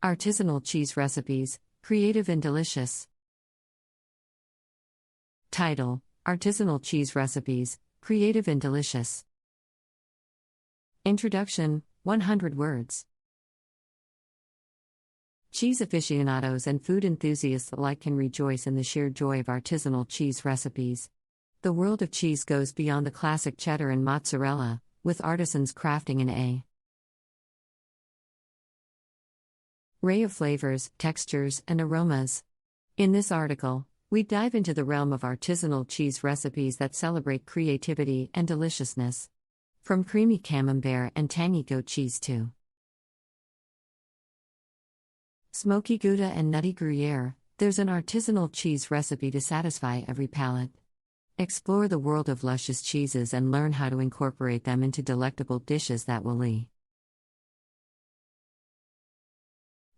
Artisanal cheese recipes, creative and delicious. Title: Artisanal cheese recipes, creative and delicious. Introduction: 100 words. Cheese aficionados and food enthusiasts alike can rejoice in the sheer joy of artisanal cheese recipes. The world of cheese goes beyond the classic cheddar and mozzarella, with artisans crafting an array of flavors, textures, and aromas. In this article, we dive into the realm of artisanal cheese recipes that celebrate creativity and deliciousness. From creamy camembert and tangy goat cheese to smoky Gouda and nutty Gruyere, there's an artisanal cheese recipe to satisfy every palate. Explore the world of luscious cheeses and learn how to incorporate them into delectable dishes that will leave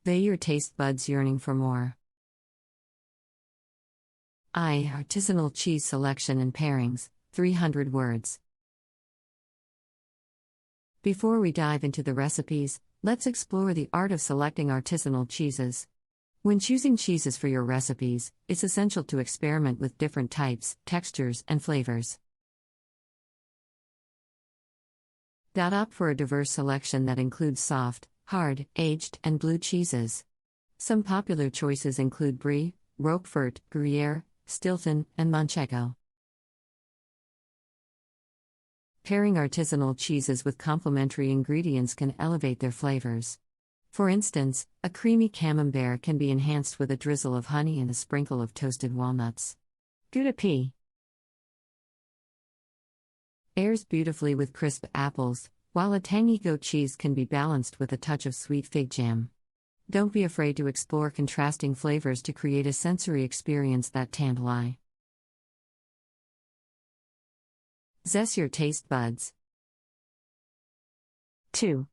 your taste buds yearning for more. Artisanal cheese selection and pairings, 300 words. Before we dive into the recipes, let's explore the art of selecting artisanal cheeses. When choosing cheeses for your recipes, it's essential to experiment with different types, textures, and flavors. Opt for a diverse selection that includes soft, hard, aged, and blue cheeses. Some popular choices include Brie, Roquefort, Gruyere, Stilton, and Manchego. Pairing artisanal cheeses with complementary ingredients can elevate their flavors. For instance, a creamy camembert can be enhanced with a drizzle of honey and a sprinkle of toasted walnuts. Gouda pea pairs beautifully with crisp apples, while a tangy goat cheese can be balanced with a touch of sweet fig jam. Don't be afraid to explore contrasting flavors to create a sensory experience that tantalize. Zest your taste buds. 2.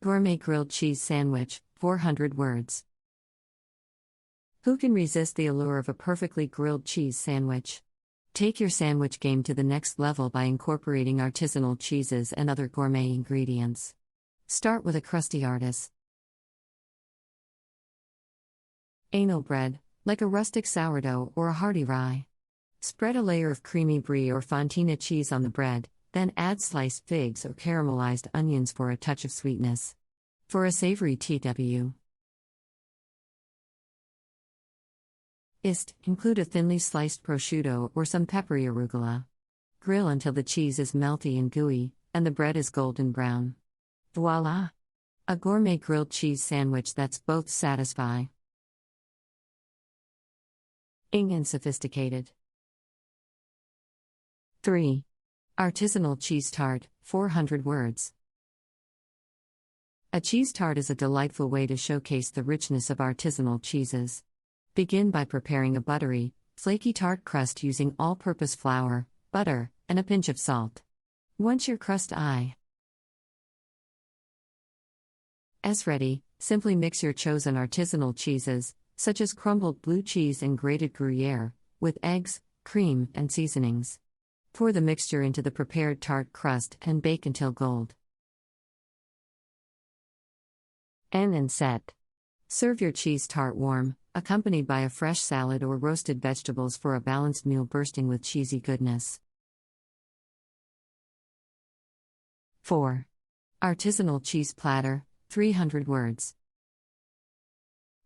Gourmet grilled cheese sandwich, 400 words. Who can resist the allure of a perfectly grilled cheese sandwich? Take your sandwich game to the next level by incorporating artisanal cheeses and other gourmet ingredients. Start with a crusty artisanal bread, like a rustic sourdough or a hearty rye. Spread a layer of creamy brie or fontina cheese on the bread, then add sliced figs or caramelized onions for a touch of sweetness. For a savory twist, include a thinly sliced prosciutto or some peppery arugula. Grill until the cheese is melty and gooey, and the bread is golden brown. Voila! A gourmet grilled cheese sandwich that's both satisfying and sophisticated. 3. Artisanal cheese tart, 400 words. A cheese tart is a delightful way to showcase the richness of artisanal cheeses. Begin by preparing a buttery, flaky tart crust using all-purpose flour, butter, and a pinch of salt. Once your crust is ready, simply mix your chosen artisanal cheeses, such as crumbled blue cheese and grated Gruyere, with eggs, cream, and seasonings. Pour the mixture into the prepared tart crust and bake until golden and set. Serve your cheese tart warm, accompanied by a fresh salad or roasted vegetables for a balanced meal bursting with cheesy goodness. 4. Artisanal cheese platter, 300 words.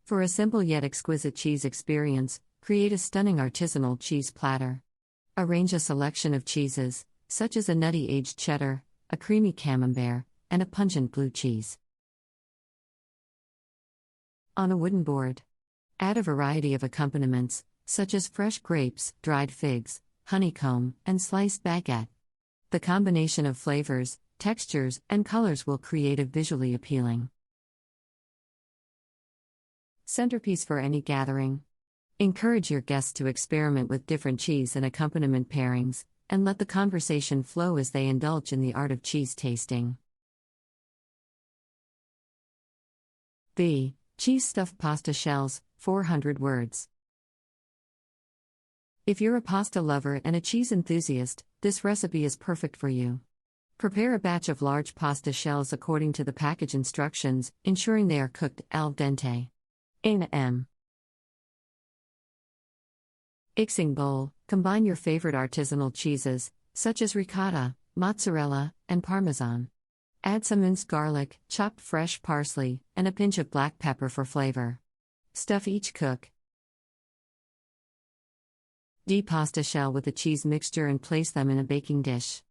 For a simple yet exquisite cheese experience, create a stunning artisanal cheese platter. Arrange a selection of cheeses, such as a nutty aged cheddar, a creamy camembert, and a pungent blue cheese, on a wooden board. Add a variety of accompaniments, such as fresh grapes, dried figs, honeycomb, and sliced baguette. The combination of flavors, textures, and colors will create a visually appealing centerpiece for any gathering. Encourage your guests to experiment with different cheese and accompaniment pairings, and let the conversation flow as they indulge in the art of cheese tasting. Cheese stuffed pasta shells, 400 words. If you're a pasta lover and a cheese enthusiast, this recipe is perfect for you. Prepare a batch of large pasta shells according to the package instructions, ensuring they are cooked al dente. In m. Mixing bowl, combine your favorite artisanal cheeses, such as ricotta, mozzarella, and parmesan. Add some minced garlic, chopped fresh parsley, and a pinch of black pepper for flavor. Stuff each cook. Pasta shell with the cheese mixture and place them in a baking dish.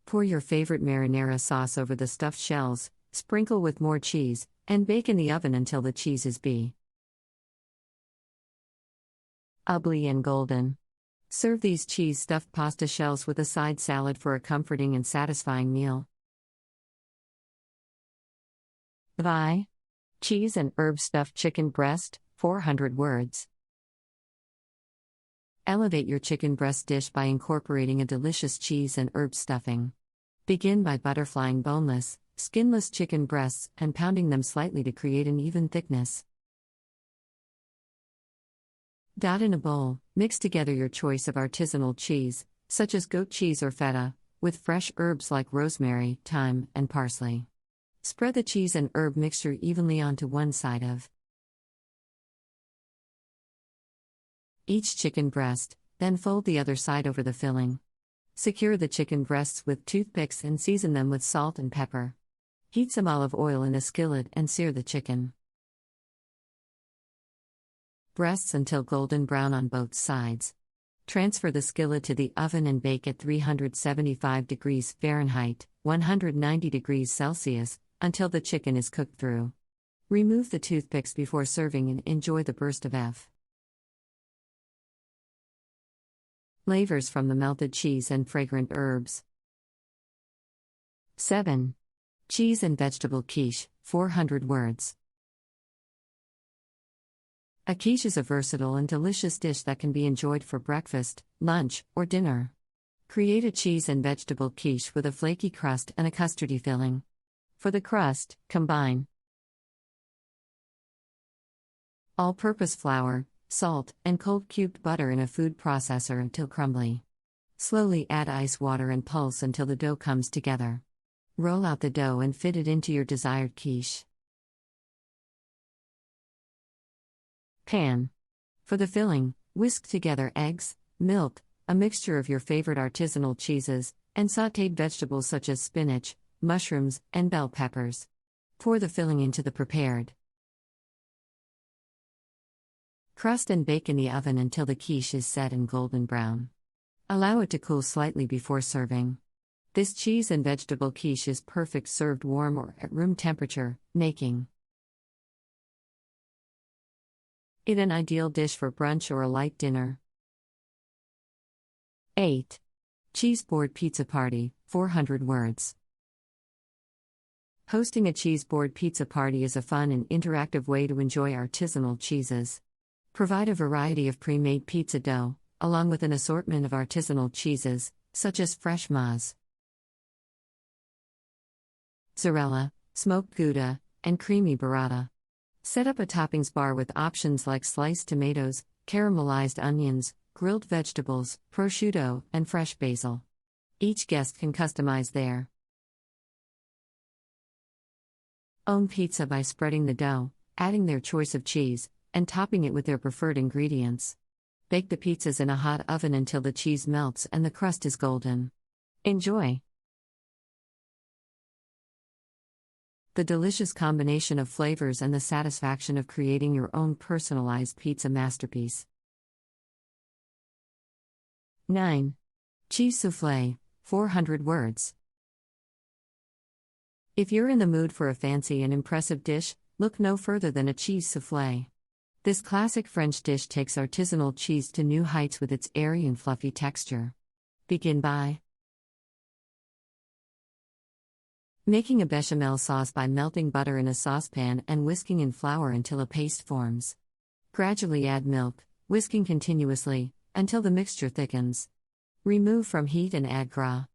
Pour your favorite marinara sauce over the stuffed shells, sprinkle with more cheese, and bake in the oven until the cheese is bubbly and golden. Serve these cheese-stuffed pasta shells with a side salad for a comforting and satisfying meal. Bye. Cheese and herb stuffed chicken breast, 400 words. Elevate your chicken breast dish by incorporating a delicious cheese and herb stuffing. Begin by butterflying boneless, skinless chicken breasts and pounding them slightly to create an even thickness. In a bowl, mix together your choice of artisanal cheese, such as goat cheese or feta, with fresh herbs like rosemary, thyme, and parsley. Spread the cheese and herb mixture evenly onto one side of each chicken breast, then fold the other side over the filling. Secure the chicken breasts with toothpicks and season them with salt and pepper. Heat some olive oil in a skillet and sear the chicken breasts until golden brown on both sides. Transfer the skillet to the oven and bake at 375 degrees Fahrenheit, 190 degrees Celsius, until the chicken is cooked through. Remove the toothpicks before serving and enjoy the burst of flavors from the melted cheese and fragrant herbs. 7. Cheese and vegetable quiche, 400 words. A quiche is a versatile and delicious dish that can be enjoyed for breakfast, lunch, or dinner. Create a cheese and vegetable quiche with a flaky crust and a custardy filling. For the crust, combine all-purpose flour, salt, and cold cubed butter in a food processor until crumbly. Slowly add ice water and pulse until the dough comes together. Roll out the dough and fit it into your desired quiche pan. For the filling, whisk together eggs, milk, a mixture of your favorite artisanal cheeses, and sautéed vegetables such as spinach, mushrooms, and bell peppers. Pour the filling into the prepared crust and bake in the oven until the quiche is set and golden brown. Allow it to cool slightly before serving. This cheese and vegetable quiche is perfect served warm or at room temperature, making it an ideal dish for brunch or a light dinner. 8. Cheese board pizza party, 400 words. Hosting a cheese board pizza party is a fun and interactive way to enjoy artisanal cheeses. Provide a variety of pre-made pizza dough, along with an assortment of artisanal cheeses, such as fresh mozzarella, smoked Gouda, and creamy burrata. Set up a toppings bar with options like sliced tomatoes, caramelized onions, grilled vegetables, prosciutto, and fresh basil. Each guest can customize their own pizza by spreading the dough, adding their choice of cheese, and topping it with their preferred ingredients. Bake the pizzas in a hot oven until the cheese melts and the crust is golden. Enjoy the delicious combination of flavors and the satisfaction of creating your own personalized pizza masterpiece. 9. Cheese soufflé, 400 words. If you're in the mood for a fancy and impressive dish, look no further than a cheese soufflé. This classic French dish takes artisanal cheese to new heights with its airy and fluffy texture. Begin by making a bechamel sauce by melting butter in a saucepan and whisking in flour until a paste forms. Gradually add milk, whisking continuously, until the mixture thickens. Remove from heat and add gras.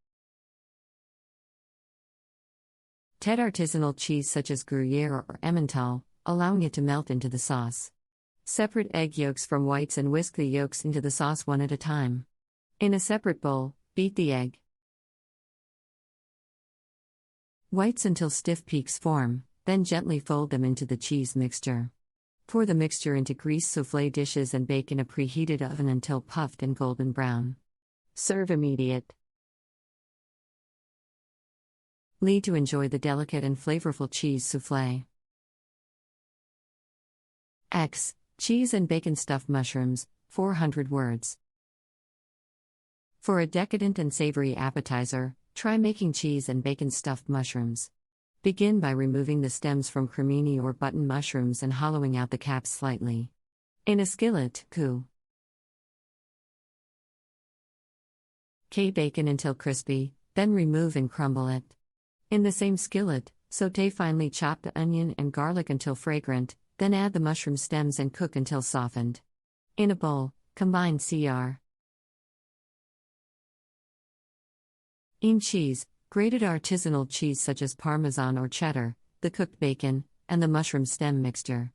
Artisanal cheese such as Gruyere or Emmental, allowing it to melt into the sauce. Separate egg yolks from whites and whisk the yolks into the sauce one at a time. In a separate bowl, beat the egg Whites until stiff peaks form, then gently fold them into the cheese mixture. Pour the mixture into greased soufflé dishes and bake in a preheated oven until puffed and golden brown. Serve immediate. Lead to enjoy the delicate and flavorful cheese soufflé. X. Cheese and bacon stuffed mushrooms, 400 words. For a decadent and savory appetizer, try making cheese and bacon stuffed mushrooms. Begin by removing the stems from cremini or button mushrooms and hollowing out the caps slightly. In a skillet, cook bacon until crispy, then remove and crumble it. In the same skillet, sauté finely chopped onion and garlic until fragrant, then add the mushroom stems and cook until softened. In a bowl, combine cr. Cheese, grated artisanal cheese such as Parmesan or cheddar, the cooked bacon, and the mushroom stem mixture.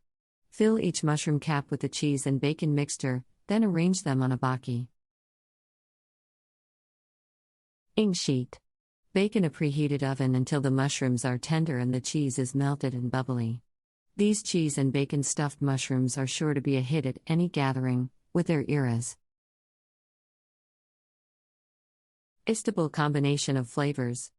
Fill each mushroom cap with the cheese and bacon mixture, then arrange them on a baki. Sheet. Bake in a preheated oven until the mushrooms are tender and the cheese is melted and bubbly. These cheese and bacon stuffed mushrooms are sure to be a hit at any gathering, with their eras. Irresistible combination of flavors.